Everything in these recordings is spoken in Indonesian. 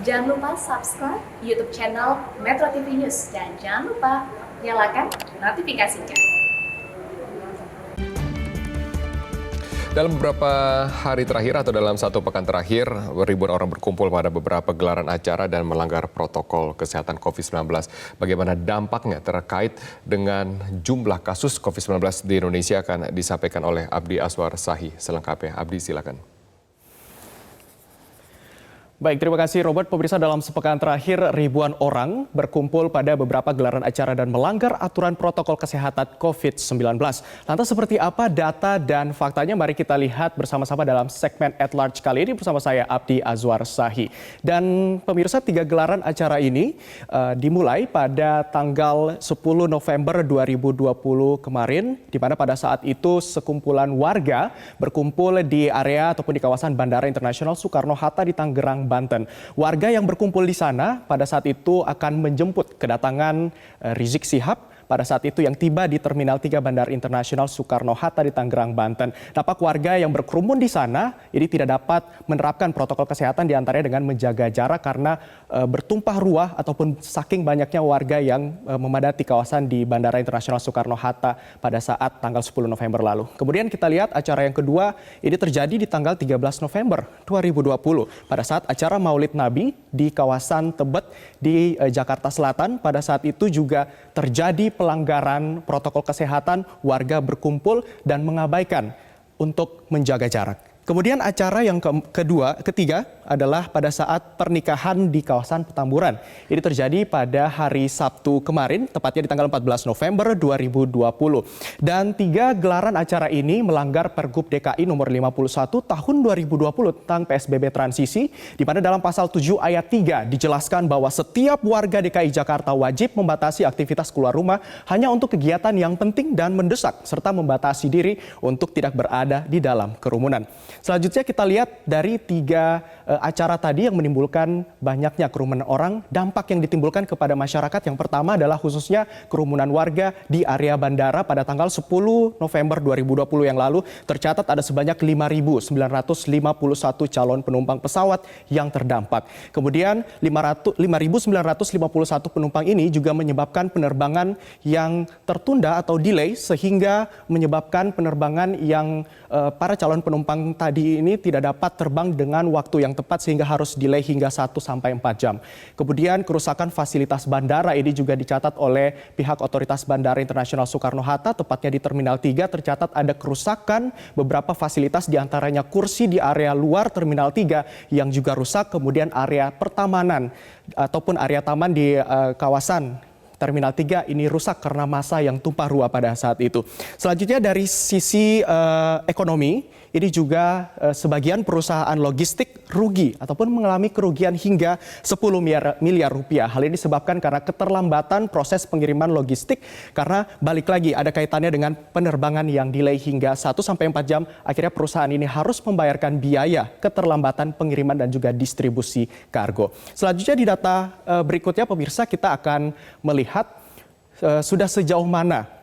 Jangan lupa subscribe YouTube channel Metro TV News dan jangan lupa nyalakan notifikasinya. Dalam beberapa hari terakhir atau dalam satu pekan terakhir, ribuan orang berkumpul pada beberapa gelaran acara dan melanggar protokol kesehatan COVID-19. Bagaimana dampaknya terkait dengan jumlah kasus COVID-19 di Indonesia akan disampaikan oleh Abdi Azwar Shahi. Selengkapnya, Abdi silakan. Baik, terima kasih Robert. Pemirsa, dalam sepekan terakhir ribuan orang berkumpul pada beberapa gelaran acara dan melanggar aturan protokol kesehatan COVID-19. Lantas seperti apa data dan faktanya? Mari kita lihat bersama-sama dalam segmen At Large kali ini bersama saya Abdi Azwar Shahi. Dan pemirsa, 3 gelaran acara ini dimulai pada tanggal 10 November 2020 kemarin, di mana pada saat itu sekumpulan warga berkumpul di area ataupun di kawasan Bandara Internasional Soekarno-Hatta di Tangerang, Banten. Warga yang berkumpul di sana pada saat itu akan menjemput kedatangan Rizik Syihab pada saat itu yang tiba di Terminal 3 Bandara Internasional Soekarno-Hatta di Tangerang, Banten. Nampak warga yang berkerumun di sana ini tidak dapat menerapkan protokol kesehatan diantaranya dengan menjaga jarak karena bertumpah ruah ataupun saking banyaknya warga yang memadati kawasan di Bandara Internasional Soekarno-Hatta pada saat tanggal 10 November lalu. Kemudian kita lihat acara yang kedua ini terjadi di tanggal 13 November 2020 pada saat acara Maulid Nabi di kawasan Tebet di Jakarta Selatan. Pada saat itu juga terjadi pelanggaran protokol kesehatan, warga berkumpul dan mengabaikan untuk menjaga jarak. Kemudian acara yang ketiga adalah pada saat pernikahan di kawasan Petamburan. Ini terjadi pada hari Sabtu kemarin, tepatnya di tanggal 14 November 2020. Dan 3 gelaran acara ini melanggar Pergub DKI nomor 51 tahun 2020 tentang PSBB transisi, di mana dalam pasal 7 ayat 3 dijelaskan bahwa setiap warga DKI Jakarta wajib membatasi aktivitas keluar rumah hanya untuk kegiatan yang penting dan mendesak, serta membatasi diri untuk tidak berada di dalam kerumunan. Selanjutnya kita lihat dari 3 acara tadi yang menimbulkan banyaknya kerumunan orang, dampak yang ditimbulkan kepada masyarakat yang pertama adalah khususnya kerumunan warga di area bandara pada tanggal 10 November 2020 yang lalu tercatat ada sebanyak 5.951 calon penumpang pesawat yang terdampak. Kemudian 5.951 penumpang ini juga menyebabkan penerbangan yang tertunda atau delay sehingga menyebabkan penerbangan yang para calon penumpang tadi ini tidak dapat terbang dengan waktu yang tepat sehingga harus delay hingga 1-4 jam. Kemudian kerusakan fasilitas bandara ini juga dicatat oleh pihak Otoritas Bandara Internasional Soekarno-Hatta, tepatnya di Terminal 3 tercatat ada kerusakan beberapa fasilitas diantaranya kursi di area luar Terminal 3 yang juga rusak, kemudian area pertamanan ataupun area taman di kawasan Terminal 3 ini rusak karena massa yang tumpah ruah pada saat itu. Selanjutnya dari sisi ekonomi, ini juga sebagian perusahaan logistik rugi ataupun mengalami kerugian hingga 10 miliar rupiah. Hal ini disebabkan karena keterlambatan proses pengiriman logistik karena balik lagi ada kaitannya dengan penerbangan yang delay hingga 1-4 jam. Akhirnya perusahaan ini harus membayarkan biaya keterlambatan pengiriman dan juga distribusi kargo. Selanjutnya di data berikutnya pemirsa kita akan melihat sudah sejauh mana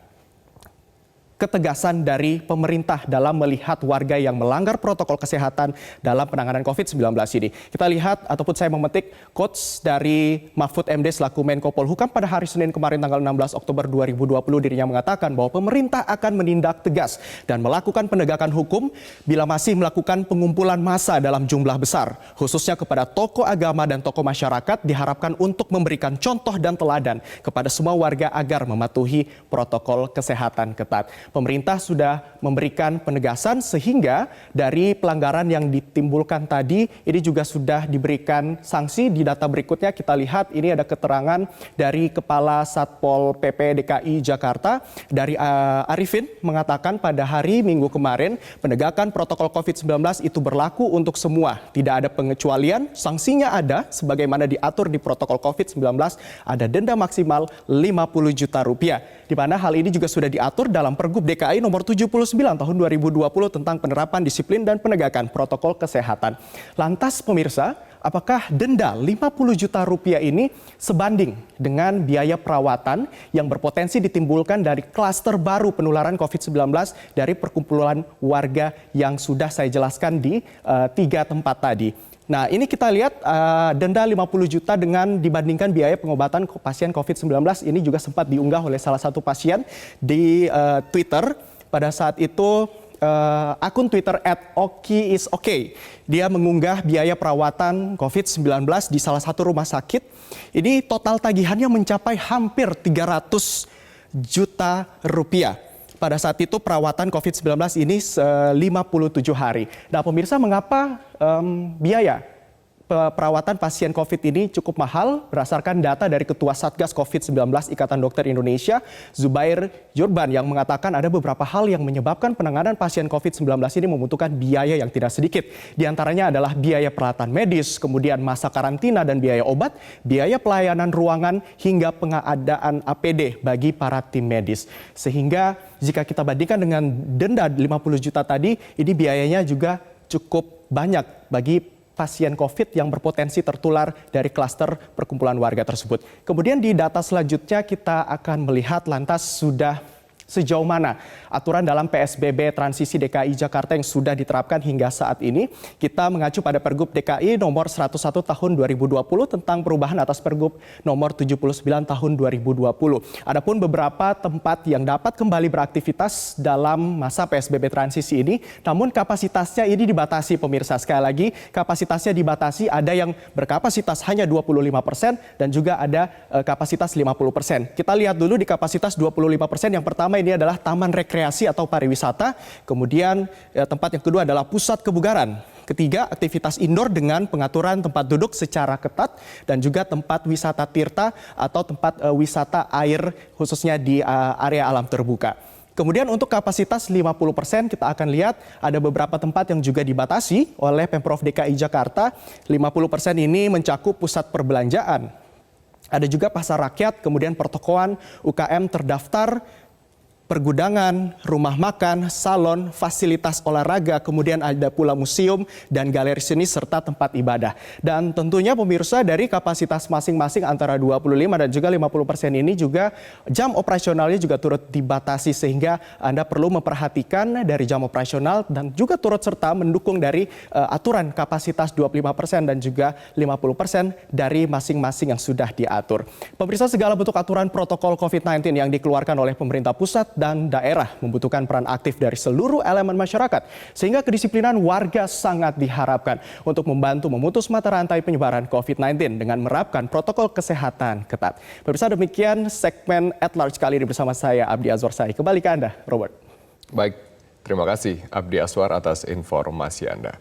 ketegasan dari pemerintah dalam melihat warga yang melanggar protokol kesehatan dalam penanganan COVID-19 ini. Kita lihat ataupun saya memetik quotes dari Mahfud MD selaku Menko Polhukam pada hari Senin kemarin tanggal 16 Oktober 2020 dirinya mengatakan bahwa pemerintah akan menindak tegas dan melakukan penegakan hukum bila masih melakukan pengumpulan massa dalam jumlah besar, khususnya kepada tokoh agama dan tokoh masyarakat diharapkan untuk memberikan contoh dan teladan kepada semua warga agar mematuhi protokol kesehatan ketat. Pemerintah sudah memberikan penegasan sehingga dari pelanggaran yang ditimbulkan tadi ini juga sudah diberikan sanksi. Di data berikutnya kita lihat ini ada keterangan dari Kepala Satpol PP DKI Jakarta dari Arifin mengatakan pada hari Minggu kemarin penegakan protokol COVID-19 itu berlaku untuk semua. Tidak ada pengecualian, sanksinya ada sebagaimana diatur di protokol COVID-19, ada denda maksimal 50 juta rupiah. Di mana hal ini juga sudah diatur dalam Pergub DKI nomor 79 tahun 2020 tentang penerapan disiplin dan penegakan protokol kesehatan. Lantas pemirsa, apakah denda 50 juta rupiah ini sebanding dengan biaya perawatan yang berpotensi ditimbulkan dari klaster baru penularan COVID-19 dari perkumpulan warga yang sudah saya jelaskan di 3 tempat tadi? Nah, ini kita lihat denda 50 juta dengan dibandingkan biaya pengobatan pasien COVID-19 ini juga sempat diunggah oleh salah satu pasien di Twitter. Pada saat itu akun Twitter @okiisok. Dia mengunggah biaya perawatan COVID-19 di salah satu rumah sakit. Ini total tagihannya mencapai hampir 300 juta rupiah. Pada saat itu perawatan COVID-19 ini 57 hari. Nah pemirsa, mengapa biaya perawatan pasien COVID ini cukup mahal? Berdasarkan data dari Ketua Satgas COVID-19 Ikatan Dokter Indonesia, Zubair Jurban, yang mengatakan ada beberapa hal yang menyebabkan penanganan pasien COVID-19 ini membutuhkan biaya yang tidak sedikit. Di antaranya adalah biaya peralatan medis, kemudian masa karantina dan biaya obat, biaya pelayanan ruangan, hingga pengadaan APD bagi para tim medis. Sehingga jika kita bandingkan dengan denda 50 juta tadi, ini biayanya juga cukup banyak bagi pasien COVID yang berpotensi tertular dari klaster perkumpulan warga tersebut. Kemudian di data selanjutnya kita akan melihat lantas sudah sejauh mana aturan dalam PSBB transisi DKI Jakarta yang sudah diterapkan hingga saat ini. Kita mengacu pada Pergub DKI nomor 101 tahun 2020 tentang perubahan atas Pergub nomor 79 tahun 2020. Adapun beberapa tempat yang dapat kembali beraktivitas dalam masa PSBB transisi ini, namun kapasitasnya ini dibatasi pemirsa. Sekali lagi, kapasitasnya dibatasi, ada yang berkapasitas hanya 25% dan juga ada kapasitas 50%. Kita lihat dulu di kapasitas 25% yang pertama ini adalah taman rekreasi atau pariwisata. Kemudian tempat yang kedua adalah pusat kebugaran. Ketiga, aktivitas indoor dengan pengaturan tempat duduk secara ketat dan juga tempat wisata tirta atau tempat wisata air khususnya di area alam terbuka. Kemudian untuk kapasitas 50% kita akan lihat ada beberapa tempat yang juga dibatasi oleh Pemprov DKI Jakarta. 50% ini mencakup pusat perbelanjaan. Ada juga pasar rakyat, kemudian pertokoan, UKM terdaftar, pergudangan, rumah makan, salon, fasilitas olahraga, kemudian ada pula museum dan galeri seni serta tempat ibadah. Dan tentunya pemirsa, dari kapasitas masing-masing antara 25 dan juga 50% ini juga jam operasionalnya juga turut dibatasi, sehingga Anda perlu memperhatikan dari jam operasional dan juga turut serta mendukung dari aturan kapasitas 25% dan juga 50% dari masing-masing yang sudah diatur. Pemirsa, segala bentuk aturan protokol COVID-19 yang dikeluarkan oleh pemerintah pusat dan daerah membutuhkan peran aktif dari seluruh elemen masyarakat, sehingga kedisiplinan warga sangat diharapkan untuk membantu memutus mata rantai penyebaran COVID-19 dengan menerapkan protokol kesehatan ketat. Pemirsa, demikian segmen At Large kali ini bersama saya Abdi Azwar Sai. Kembali ke Anda, Robert. Baik, terima kasih Abdi Aswar atas informasi Anda.